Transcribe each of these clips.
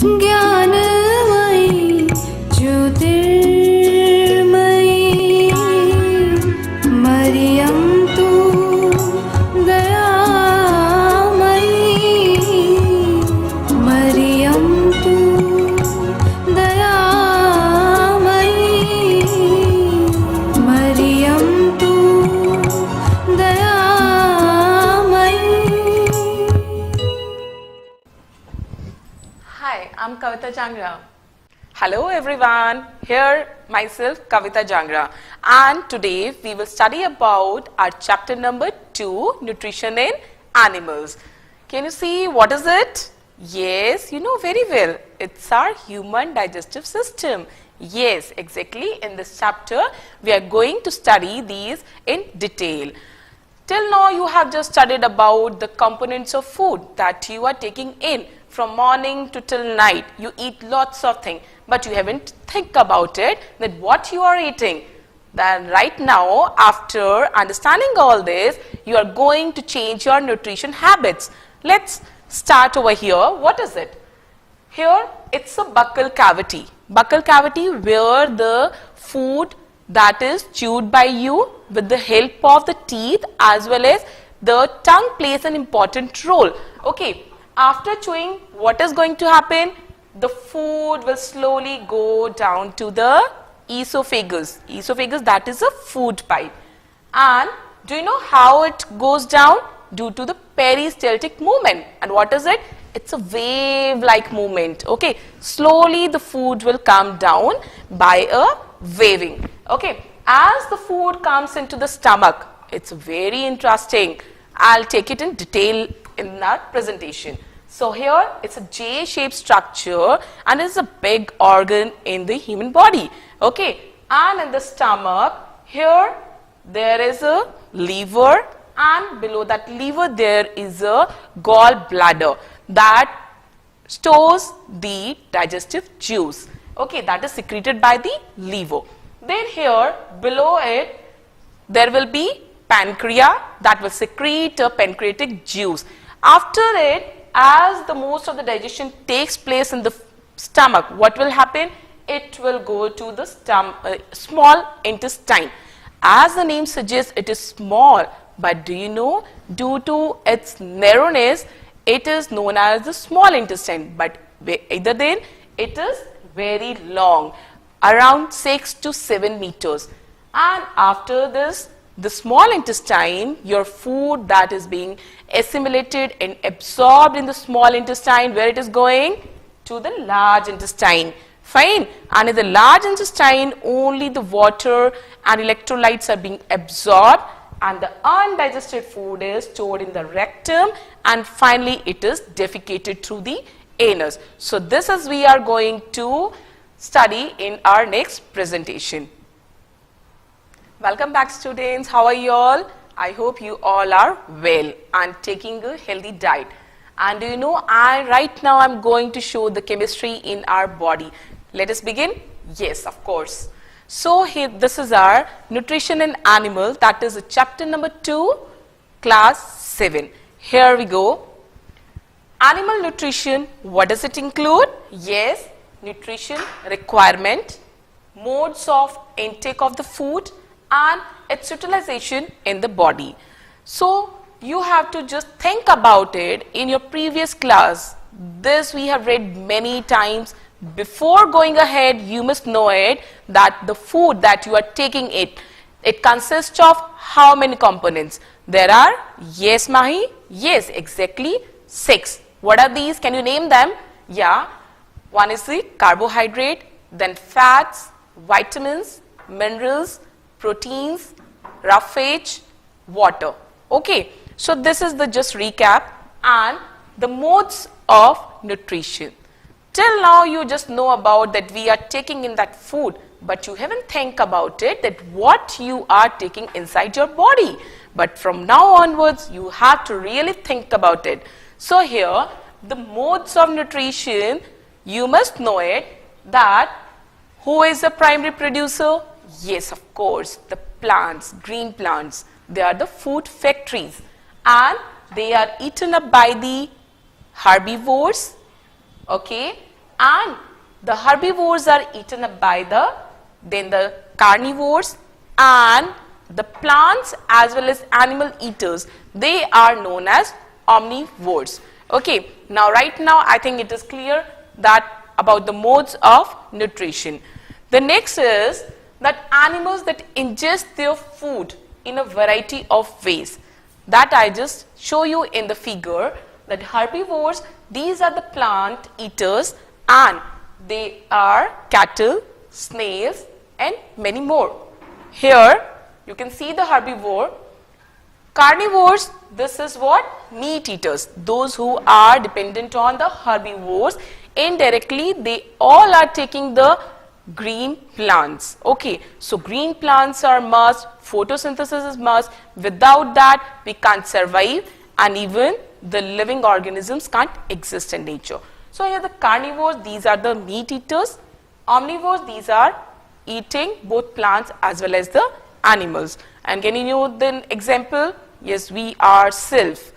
ज्ञानमयी ज्योतिर्मयी मरियं तु दयामयी मरियं तु दयामयी मरियं तु दयामयी. Hi, I'm Kavita Jangra. Hello everyone, here myself Kavita Jangra, and today we will study about our chapter number 2, Nutrition in Animals. Can you see what is it? Yes, you know very well, it's our human digestive system. Yes, exactly, in this chapter we are going to study these in detail. Till now you have just studied about the components of food that you are taking in from morning to till night. You eat lots of things, but you haven't think about it that what you are eating. Then right now, after understanding all this, you are going to change your nutrition habits. Let's start over here. What is it? Here it's a buccal cavity. Buccal cavity where the food that is chewed by you with the help of the teeth as well as the tongue plays an important role. Okay, after chewing, what is going to happen? The food will slowly go down to the esophagus. Esophagus, that is a food pipe. And do you know how it goes down? Due to the peristaltic movement. And what is it? It's a wave-like movement. Okay, slowly the food will come down by a waving. Okay, as the food comes into the stomach, it's very interesting. I'll take it in detail in our presentation. So here it's a J-shaped structure and it's a big organ in the human body. Okay, and in the stomach, here there is a liver, and below that liver there is a gallbladder that stores the digestive juice. Okay, that is secreted by the liver. Then here below it there will be pancreas that will secrete a pancreatic juice. After it, as the most of the digestion takes place in the stomach, what will happen? It will go to the small intestine. As the name suggests, it is small, but do you know, due to its narrowness, it is known as the small intestine, but either then it is very long, around 6 to 7 meters. And after this, the small intestine, your food that is being assimilated and absorbed in the small intestine, where it is going? To the large intestine. Fine. And in the large intestine, only the water and electrolytes are being absorbed, and the undigested food is stored in the rectum, and finally it is defecated through the anus. So this is we are going to study in our next presentation. Welcome back students. How are you all? I hope you all are well and taking a healthy diet. And do you know, right now I'm going to show the chemistry in our body. Let us begin? Yes, of course. So here, this is our Nutrition in Animal, that is chapter number 2, class 7. Here we go. Animal nutrition, what does it include? Yes, nutrition requirement, modes of intake of the food, and its utilization in the body. So you have to just think about it in your previous class. This we have read many times. Before going ahead, you must know it that the food that you are taking it consists of how many components? There are, yes Mahi, yes, exactly 6. What are these? Can you name them? Yeah, one is the carbohydrate, then fats, vitamins, minerals, proteins, roughage, water. Okay, so this is the just recap and the modes of nutrition. Till now you just know about that we are taking in that food, but you haven't think about it that what you are taking inside your body. But from now onwards you have to really think about it. So here the modes of nutrition, you must know it that who is the primary producer? Yes, of course, the plants, green plants. They are the food factories and they are eaten up by the herbivores, okay, and the herbivores are eaten up by the carnivores, and the plants as well as animal eaters, they are known as omnivores. Okay, now right now I think it is clear that about the modes of nutrition. The next is that animals that ingest their food in a variety of ways, that I just show you in the figure, that herbivores, these are the plant eaters, and they are cattle, snails and many more. Here you can see the herbivore. Carnivores, this is what? Meat eaters, those who are dependent on the herbivores. Indirectly, they all are taking the green plants. Okay, so green plants are must, photosynthesis is must. Without that, we can't survive, and even the living organisms can't exist in nature. So here the carnivores, these are the meat eaters. Omnivores, these are eating both plants as well as the animals. And can you know the example? Yes, we are sylph.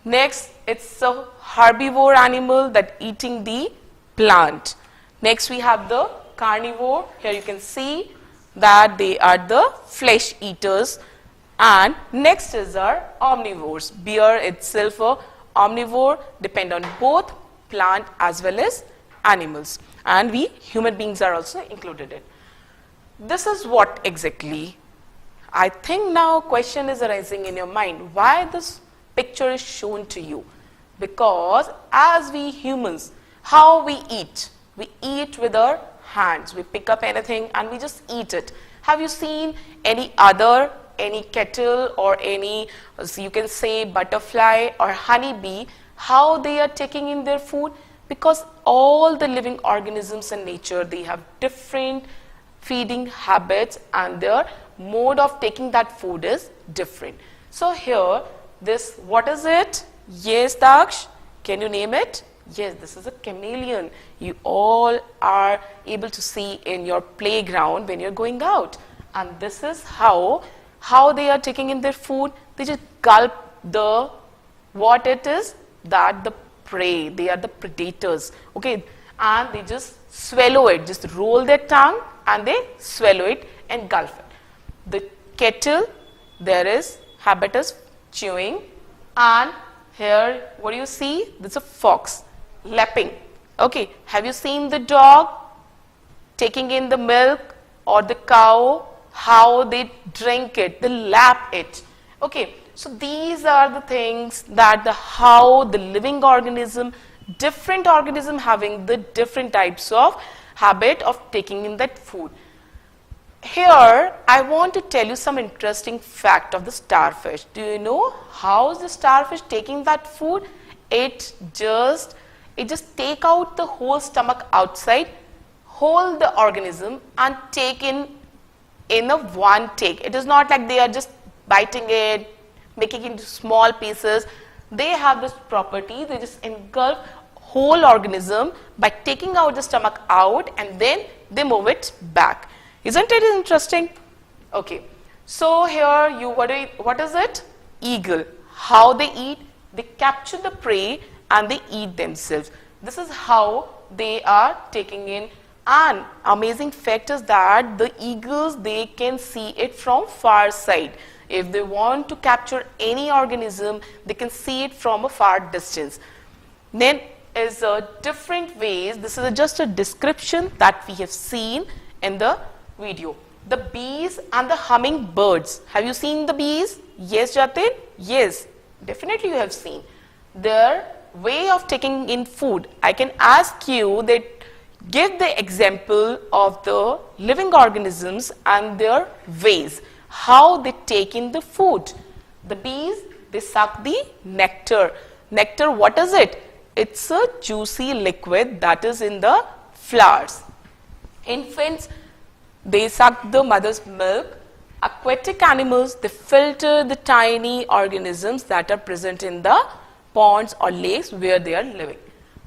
Next, it's a herbivore animal that eating the plant. Next, we have the carnivore. Here you can see that they are the flesh eaters. And next is our omnivores. Bear itself a omnivore, depend on both plant as well as animals. And we human beings are also included in. This is what exactly? I think now question is arising in your mind. Why this picture is shown to you? Because as we humans, how we eat? We eat with our hands. We pick up anything and we just eat it. Have you seen any kettle or any, you can say, butterfly or honeybee, how they are taking in their food? Because all the living organisms in nature, they have different feeding habits and their mode of taking that food is different. So here, this, what is it? Yes, Daksh, can you name it? Yes, this is a chameleon. You all are able to see in your playground when you're going out. And this is how they are taking in their food. They just gulp the, what it is? That the prey, they are the predators. Okay, and they just swallow it, just roll their tongue and they swallow it and gulp it. The kettle, there is habitus chewing, and here what do you see? This is a fox lapping. Okay, have you seen the dog taking in the milk or the cow, how they drink it, they lap it? Okay, so these are the things that how the living organism, different organism having the different types of habit of taking in that food. Here, I want to tell you some interesting fact of the starfish. Do you know how is the starfish taking that food? It just take out the whole stomach outside, hold the organism and take in a one take. It is not like they are just biting it, making it into small pieces. They have this property, they just engulf whole organism by taking out the stomach out and then they move it back. Isn't it interesting? Okay, so here what is it? Eagle. How they eat? They capture the prey and they eat themselves. This is how they are taking in. And amazing fact is that the eagles, they can see it from far side. If they want to capture any organism, they can see it from a far distance. Then is different ways. This is just a description that we have seen in the video. The bees and the hummingbirds. Have you seen the bees? Yes, Jatin? Yes, definitely you have seen. Their way of taking in food. I can ask you that give the example of the living organisms and their ways. How they take in the food. The bees, they suck the nectar. Nectar, what is it? It's a juicy liquid that is in the flowers. Infants, they suck the mother's milk. Aquatic animals, they filter the tiny organisms that are present in the ponds or lakes where they are living.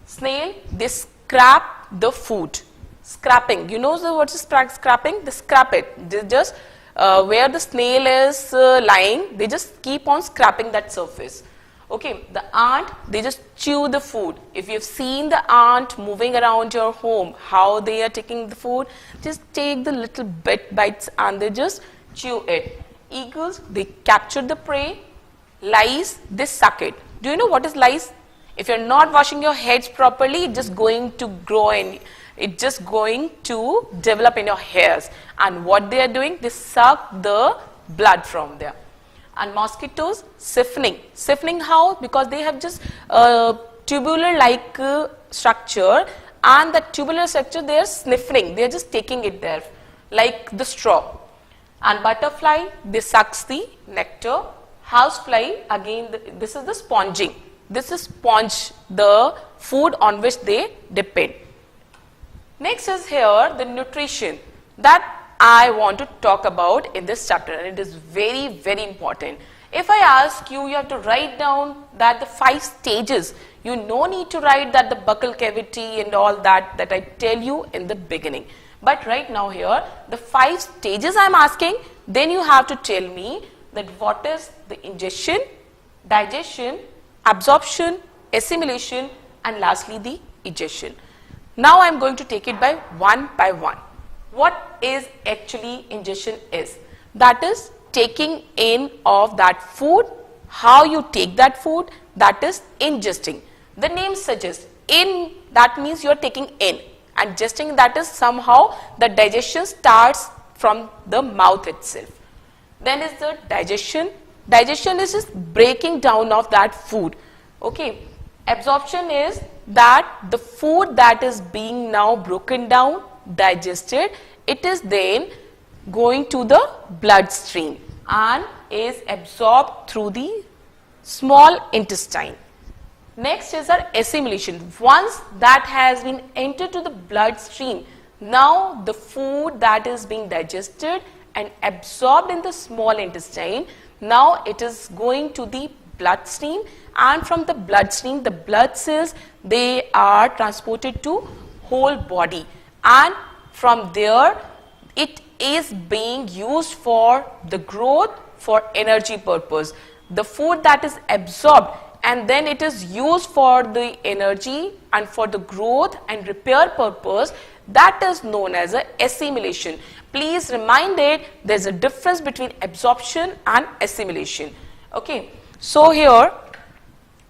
Snail, they scrap the food. Scrapping, you know what is scrapping? They scrap it. They just where the snail is lying, they just keep on scrapping that surface. Okay, the ant, they just chew the food. If you've seen the ant moving around your home, how they are taking the food, just take the little bites and they just chew it. Eagles, they capture the prey. Lice, they suck it. Do you know what is lice? If you're not washing your heads properly, it's just going to grow and it's just going to develop in your hairs. And what they are doing, they suck the blood from there. And mosquitoes, siphoning. Siphoning how? Because they have just tubular like structure, and that tubular structure they are sniffing, they are just taking it there like the straw. And butterfly, they sucks the nectar. Housefly, again this is the sponging. This is sponge the food on which they depend. Next is here the nutrition that I want to talk about in this chapter, and it is very, very important. If I ask you, you have to write down that the 5 stages. You no need to write that the buccal cavity and all that I tell you in the beginning. But right now here, the 5 stages I am asking, then you have to tell me that what is the ingestion, digestion, absorption, assimilation, and lastly the egestion. Now I am going to take it by one. What is actually ingestion is? That is taking in of that food. How you take that food, that is ingesting. The name suggests in, that means you are taking in, and digesting, that is somehow the digestion starts from the mouth itself. Then is the digestion. Digestion is just breaking down of that food. Okay. Absorption is that the food that is being now broken down, digested, it is then going to the bloodstream and is absorbed through the small intestine. Next is our assimilation. Once that has been entered to the bloodstream, now the food that is being digested and absorbed in the small intestine, now it is going to the bloodstream, and from the bloodstream, the blood cells, they are transported to whole body, and from there it is being used for the growth, for energy purpose. The food that is absorbed and then it is used for the energy and for the growth and repair purpose, that is known as a assimilation. Please remind it, there is a difference between absorption and assimilation. Okay. So here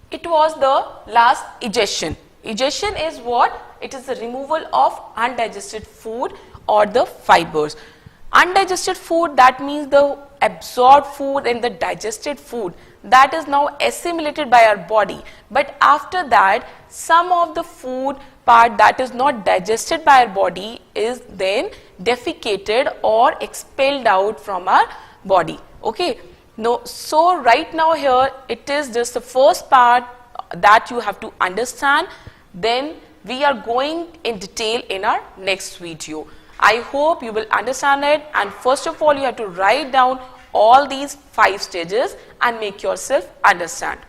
it was the last egestion. Egestion is what? It is the removal of undigested food or the fibers. Undigested food, that means the absorbed food and the digested food, that is now assimilated by our body. But after that, some of the food part that is not digested by our body is then defecated or expelled out from our body. Okay. No, so right now here it is just the first part that you have to understand. Then we are going in detail in our next video. I hope you will understand it, and first of all you have to write down all these 5 stages and make yourself understand.